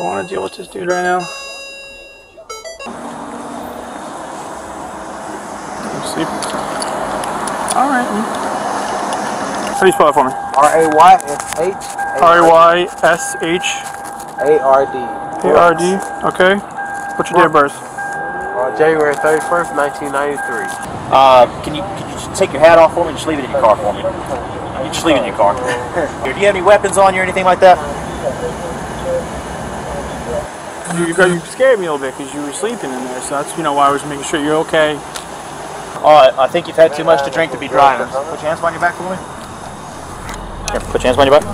I want to deal with this dude right now. Sleep. Alright. How do you spell it for me? R-A-Y-S-H. R-A-Y-S-H. A-R-D. Okay. What's your date of birth? January 31st, 1993. Can you just take your hat off for me and just leave it in your car for me? You just leave it in your car. Do you have any weapons on you or anything like that? You scared me a little bit because you were sleeping in there, so that's why I was making sure you're okay. I think you've had too much to drink to be driving. Put your hands behind your back for me. Here, put your hands behind your back.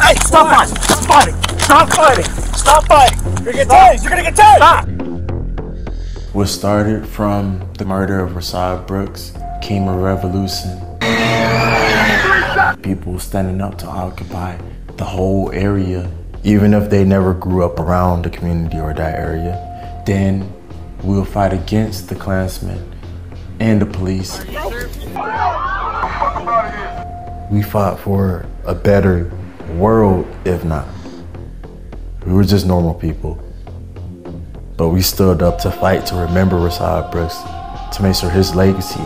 Hey, stop fighting! Stop fighting! Stop fighting! Stop fighting! You're gonna get tased! You're gonna get tased! Stop! What started from the murder of Rayshard Brooks came a revolution. People standing up to occupy the whole area, even if they never grew up around the community or that area. Then we'll fight against the Klansmen and the police. We fought for a better world, if not. We were just normal people. But we stood up to fight to remember Rayshard Brooks, to make sure his legacy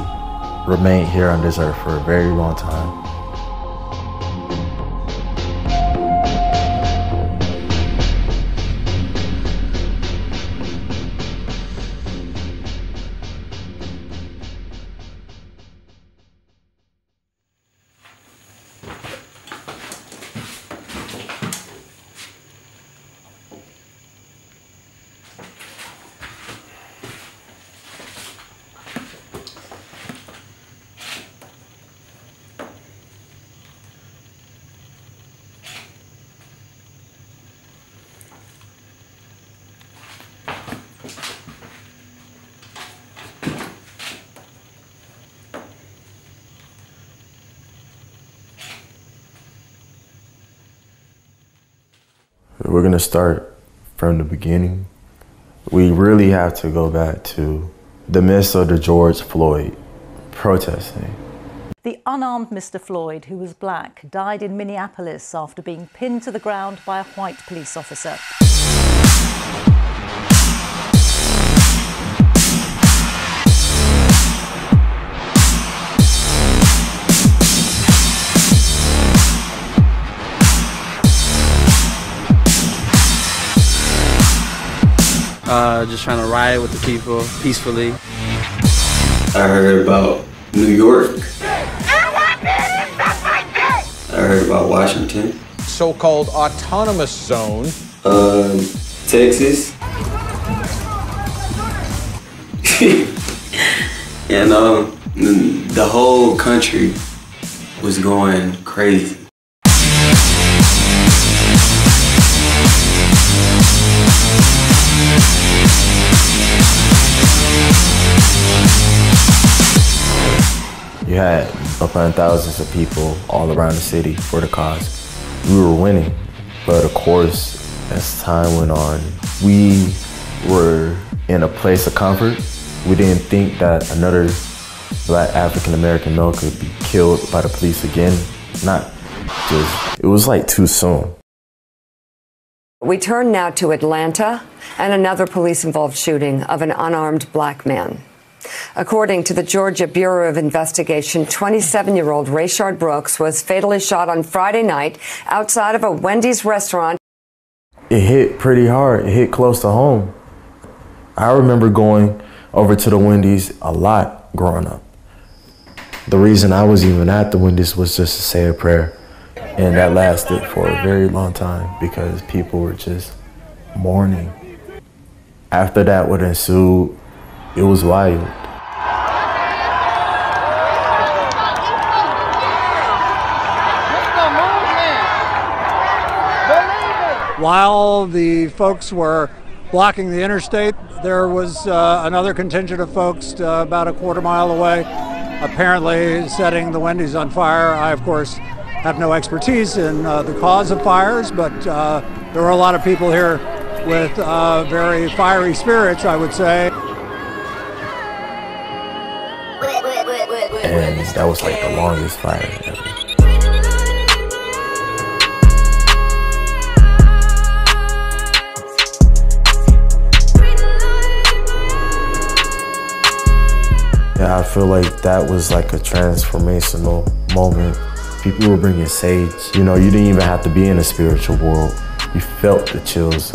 remained here on this earth for a very long time. We're gonna start from the beginning. We really have to go back to the midst of the George Floyd protesting. The unarmed Mr. Floyd, who was black, died in Minneapolis after being pinned to the ground by a white police officer. Just trying to ride with the people peacefully. I heard about New York. I heard about Washington. So-called autonomous zone. Texas. And the whole country was going crazy. You had upon thousands of people all around the city for the cause. We were winning, but of course, as time went on, we were in a place of comfort. We didn't think that another black African-American male could be killed by the police again. It was like too soon. We turn now to Atlanta and another police-involved shooting of an unarmed black man. According to the Georgia Bureau of Investigation, 27-year-old Rayshard Brooks was fatally shot on Friday night outside of a Wendy's restaurant. It hit pretty hard. It hit close to home. I remember going over to the Wendy's a lot growing up. The reason I was even at the Wendy's was just to say a prayer. And that lasted for a very long time because people were just mourning. After that what ensued, it was wild. While the folks were blocking the interstate, there was another contingent of folks about a quarter mile away, apparently setting the Wendy's on fire. I, of course, have no expertise in the cause of fires, but there were a lot of people here with very fiery spirits, I would say. And that was like the longest fire ever. Yeah, I feel like that was like a transformational moment. People were bringing sage. You know, you didn't even have to be in a spiritual world. You felt the chills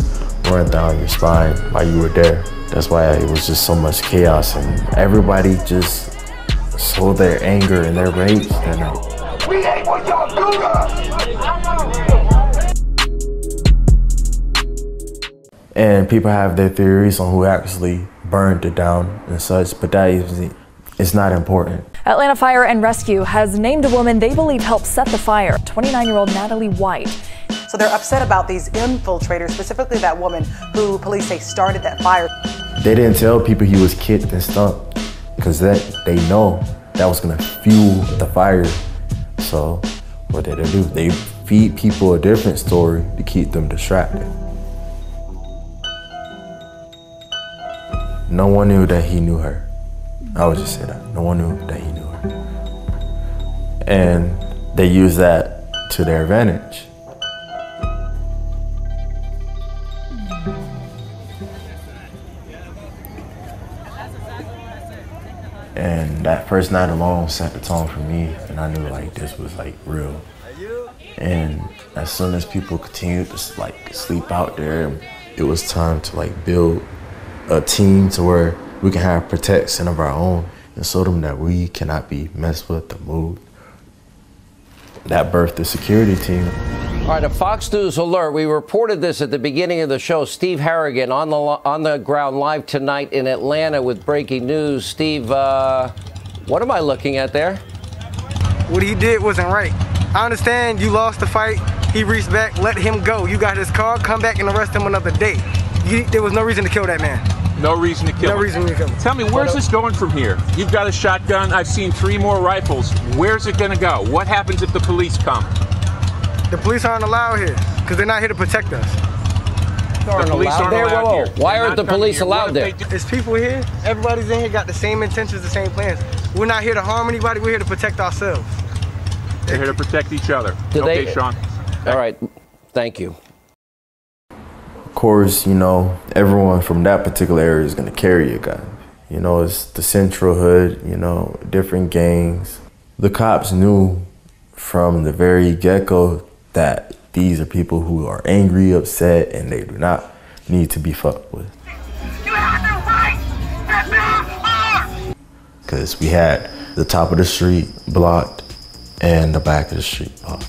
run down your spine while you were there. That's why it was just so much chaos, and everybody just showed their anger and their rage that night. We ain't what y'all do to us. And people have their theories on who actually burned it down and such, but that is not important. Atlanta Fire and Rescue has named a woman they believe helped set the fire, 29-year-old Natalie White. So they're upset about these infiltrators, specifically that woman who police say started that fire. They didn't tell people he was kicked and stumped because they know that was gonna fuel the fire. So what did they do? They feed people a different story to keep them distracted. No one knew that he knew her. I would just say that. No one knew that he knew her. And they used that to their advantage. And that first night alone set the tone for me, and I knew like this was like real. And as soon as people continued to like sleep out there, it was time to like build a team to where we can have protection of our own and show them that we cannot be messed with or moved. That birthed the security team. All right, a Fox News alert. We reported this at the beginning of the show. Steve Harrigan on the ground live tonight in Atlanta with breaking news. Steve, what am I looking at there? What he did wasn't right. I understand you lost the fight. He reached back, let him go. You got his car, come back and arrest him another day. There was no reason to kill that man. No reason to kill him. No reason to kill him. Tell me, where's this going from here? You've got a shotgun. I've seen 3 more rifles. Where's it going to go? What happens if the police come? The police aren't allowed here because they're not here to protect us. The police aren't allowed here. Why aren't the police allowed there? There's people here. Everybody's in here got the same intentions, the same plans. We're not here to harm anybody. We're here to protect ourselves. They're here to protect each other. Okay, Sean. All right. Thank you. Of course, you know, everyone from that particular area is going to carry a gun. You know, it's the central hood, you know, different gangs. The cops knew from the very get-go that these are people who are angry, upset, and they do not need to be fucked with. You have the right to bear arms! Because we had the top of the street blocked and the back of the street blocked.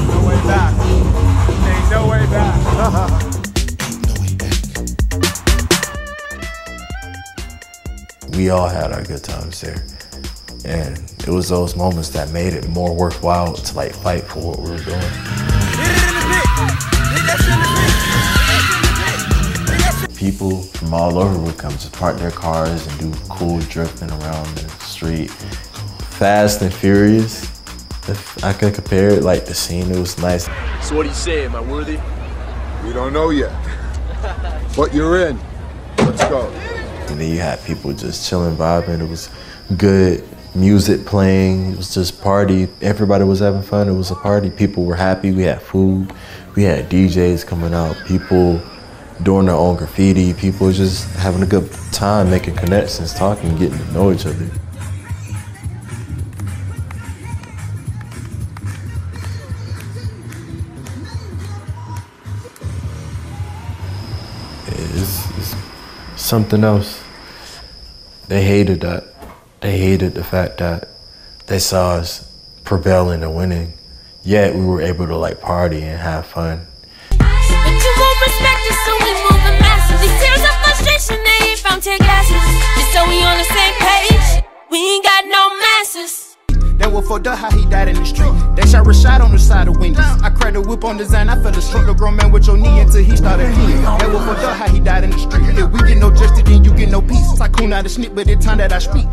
No way back. Ain't no way back. We all had our good times there. And it was those moments that made it more worthwhile to like fight for what we were doing. People from all over would come to park their cars and do cool drifting around the street. Fast and Furious, if I could compare it, like the scene, it was nice. So what do you say, am I worthy? We don't know yet, but you're in. Let's go. And then you had people just chilling, vibing. It was good music playing. It was just party. Everybody was having fun. It was a party. People were happy. We had food. We had DJs coming out. People doing their own graffiti. People just having a good time, making connections, talking, getting to know each other. It's something else. They hated that. They hated the fact that they saw us prevailing and winning, yet we were able to like party and have fun. But you won't respect us, so we move the masses. These tears of frustration, they ain't found tear gases. Just so we on the same page, we ain't got no masses. That was for the how he died in the street. They shot Rayshard on the side of Wendy's. I cracked a whip on design. I fell asleep, a grown man with your knee until he started peeing. That was for the how he died in the street. If we get no justice, then you get no peace. Tycoon out of snip, but it's time that I speak.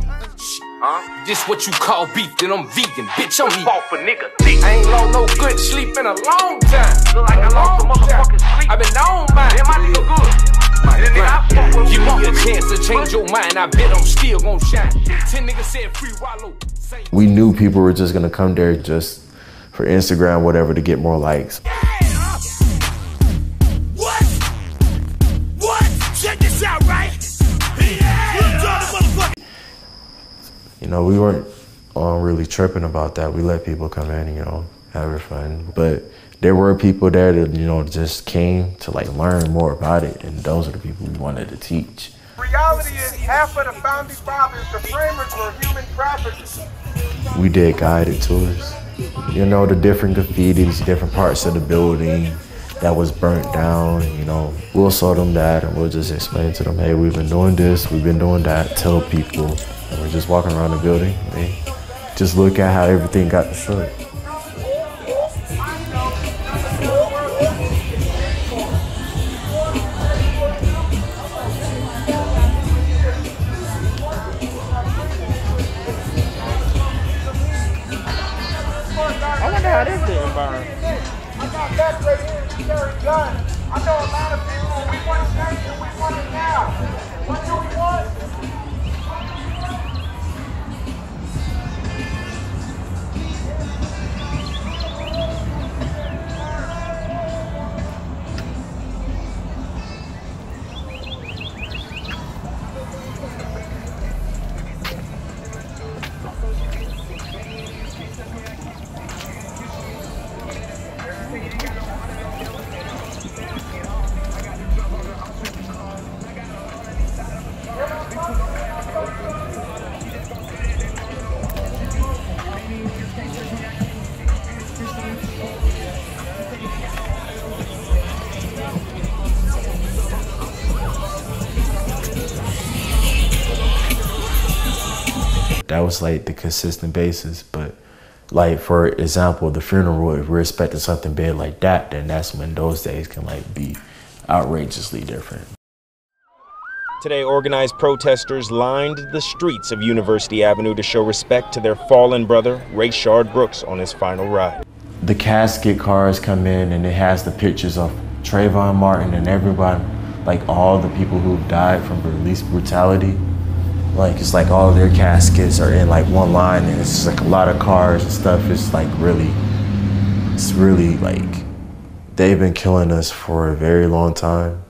This what you call beef, then I'm vegan, bitch, I'm fall for nigga dick. I ain't lost no good sleep in a long time. Look like I lost some motherfucking sleep. I been on mine. Damn, my nigga good. Give me a chance to change your mind. I bet I'm still gonna shine. 10 niggas said free wallow. We knew people were just gonna come there just for Instagram, whatever, to get more likes. You know, we weren't really tripping about that. We let people come in, you know, have fun. But there were people there that, you know, just came to like learn more about it, and those are the people we wanted to teach. Reality is half of the founding fathers, the framers, were human traffickers. We did guided tours. You know, the different graffitis, different parts of the building that was burnt down, you know. We'll show them that and we'll just explain to them, hey, we've been doing this, we've been doing that, tell people. And we're just walking around the building. They just look at how everything got destroyed. I wonder how this didn't burn. I got that right here to carry guns. I know a lot of people, we want change and we want it now. What do we want? That was like the consistent basis, but like for example, the funeral, if we're expecting something big like that, then that's when those days can like be outrageously different. Today, organized protesters lined the streets of University Avenue to show respect to their fallen brother, Rayshard Brooks, on his final ride. The casket cars come in and it has the pictures of Trayvon Martin and everybody, like all the people who died from police brutality. Like, it's like all of their caskets are in like one line, and it's just like a lot of cars and stuff. It's like it's really like, they've been killing us for a very long time.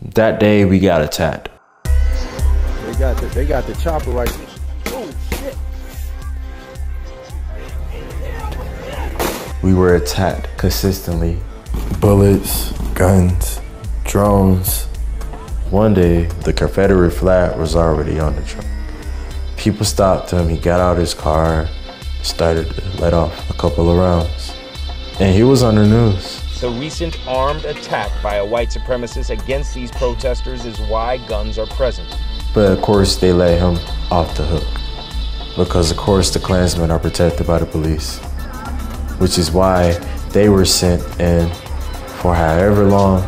That day we got attacked. They got the chopper right there. Oh shit. We were attacked consistently. Bullets, guns, drones. One day, the Confederate flag was already on the truck. People stopped him, he got out his car, started to let off a couple of rounds. And he was on the news. The recent armed attack by a white supremacist against these protesters is why guns are present. But of course, they let him off the hook. Because of course, the Klansmen are protected by the police. Which is why they were sent in for however long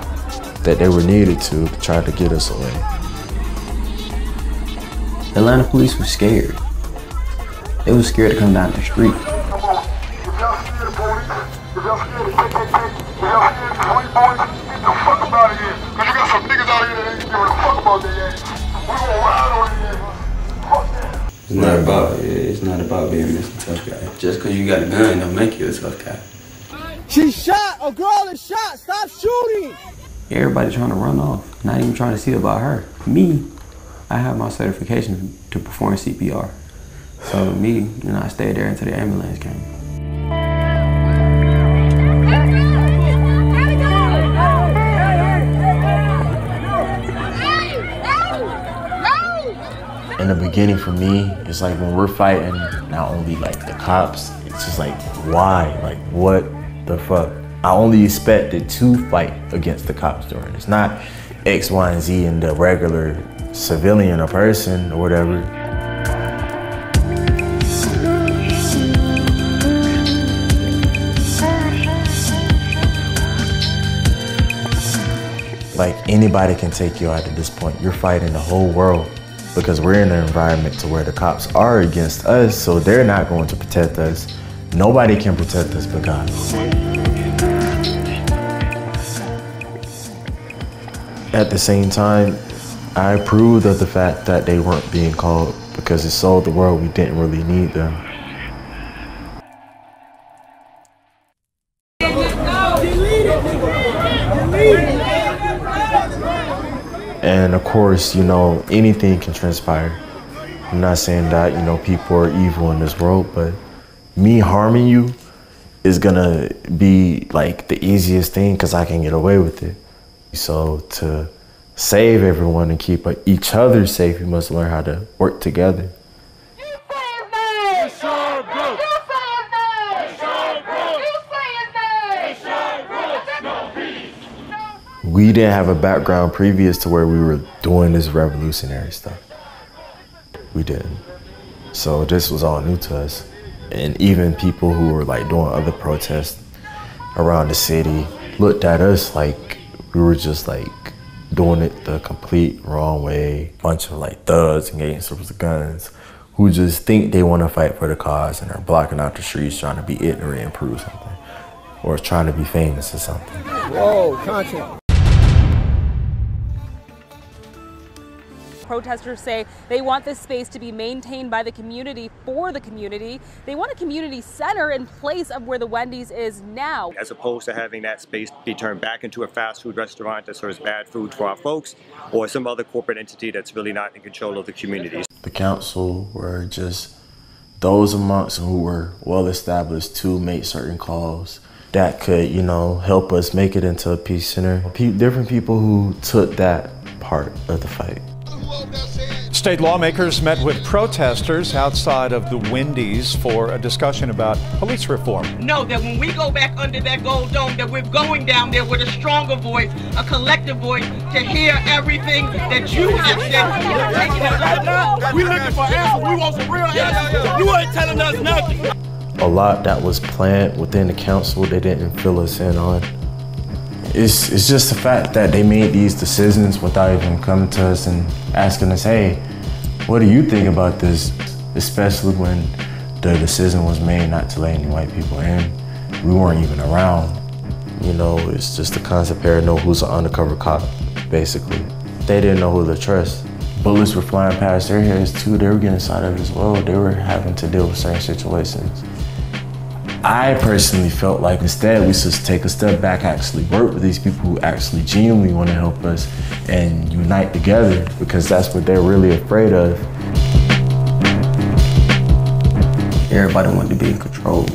that they were needed to try to get us away. The Atlanta police were scared. They were scared to come down the street. It's not about being Mr. Tough Guy. Just because you got a gun don't make you a tough guy. She shot! A girl is shot! Stop shooting! Everybody trying to run off, not even trying to see about her. Me, I have my certification to perform CPR. So me, you know, I stayed there until the ambulance came. In the beginning for me, it's like when we're fighting, not only like the cops, it's just like, why? Like, what the fuck? I only expected to fight against the cops during this, not X, Y, and Z and the regular civilian or person or whatever. Like, anybody can take you out at this point. You're fighting the whole world because we're in an environment to where the cops are against us, so they're not going to protect us. Nobody can protect us but God. At the same time, I approved of the fact that they weren't being called because it showed the world we didn't really need them. And of course, you know, anything can transpire. I'm not saying that, you know, people are evil in this world, but me harming you is gonna be like the easiest thing because I can get away with it. So to save everyone and keep each other safe, you must learn how to work together. We didn't have a background previous to where we were doing this revolutionary stuff. We didn't. So this was all new to us. And even people who were like doing other protests around the city looked at us like we were just like doing it the complete wrong way. Bunch of like thugs and gangsters with guns who just think they want to fight for the cause and are blocking out the streets trying to be ignorant and prove something, or trying to be famous or something. Whoa, content. Protesters say they want this space to be maintained by the community for the community. They want a community center in place of where the Wendy's is now. As opposed to having that space be turned back into a fast food restaurant that serves bad food for our folks, or some other corporate entity that's really not in control of the communities. The council were just those amongst who were well established to make certain calls that could, you know, help us make it into a peace center. Different people who took that part of the fight. State lawmakers met with protesters outside of the Wendy's for a discussion about police reform. Know that when we go back under that gold dome, that we're going down there with a stronger voice, a collective voice, to hear everything that you have said. We looking for answers. We want some real answers. You ain't telling us nothing. A lot that was planned within the council they didn't fill us in on. It's just the fact that they made these decisions without even coming to us and asking us, hey, what do you think about this? Especially when the decision was made not to let any white people in. We weren't even around. You know, it's just the concept here, know who's an undercover cop, basically. They didn't know who to trust. Bullets were flying past their heads too. They were getting inside of it as well. They were having to deal with certain situations. I personally felt like instead we should take a step back, actually work with these people who actually genuinely want to help us and unite together, because that's what they're really afraid of. Everybody wanted to be in control.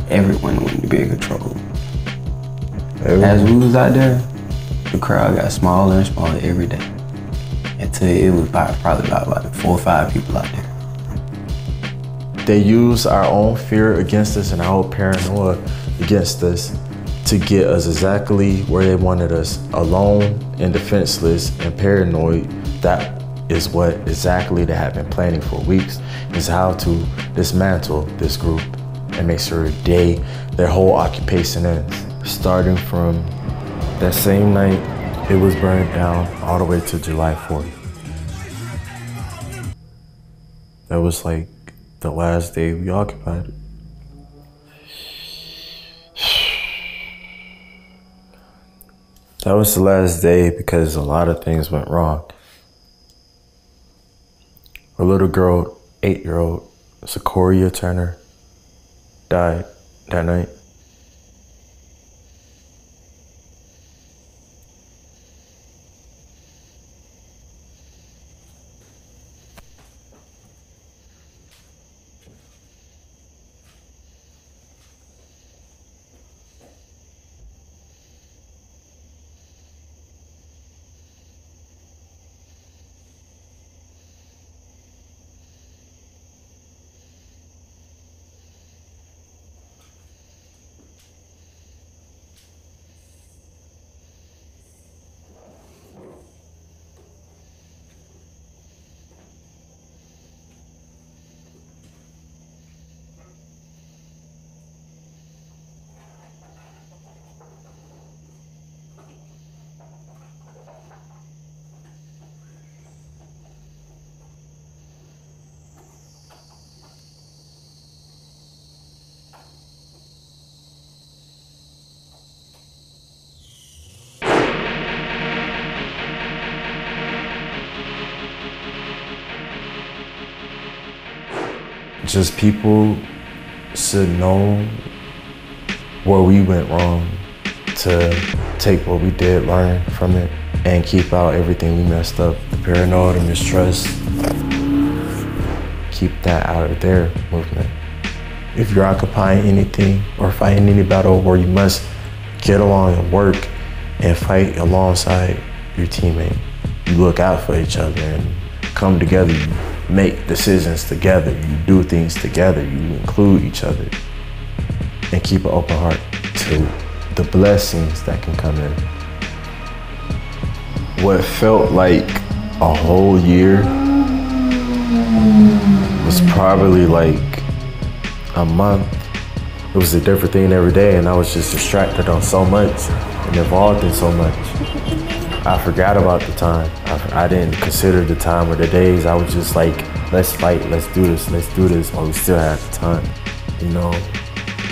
Everyone wanted to be in control. As we was out there, the crowd got smaller and smaller every day, until it was probably about 4 or 5 people out there. They use our own fear against us and our own paranoia against us to get us exactly where they wanted us, alone and defenseless and paranoid. That is what exactly they have been planning for weeks, is how to dismantle this group and make sure their whole occupation ends. Starting from that same night, it was burned down all the way to July 4th. That was like the last day we occupied it. That was the last day because a lot of things went wrong. A little girl, 8-year-old, Sequoia Turner, died that night. Just people should know where we went wrong, to take what we did, learn from it, and keep out everything we messed up. The paranoia, the mistrust, keep that out of their movement. If you're occupying anything or fighting any battle where you must get along and work and fight alongside your teammate, you look out for each other and come together, you make decisions together, you do things together, you include each other, and keep an open heart to the blessings that can come in. What felt like a whole year was probably like a month. It was a different thing every day, and I was just distracted on so much and involved in so much. I forgot about the time. I didn't consider the time or the days. I was just like, let's fight, let's do this, while we still have the time. You know,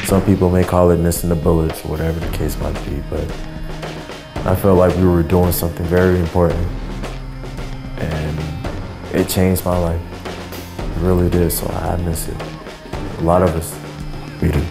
some people may call it missing the bullets or whatever the case might be, but I felt like we were doing something very important, and it changed my life. It really did, so I miss it. A lot of us, we do.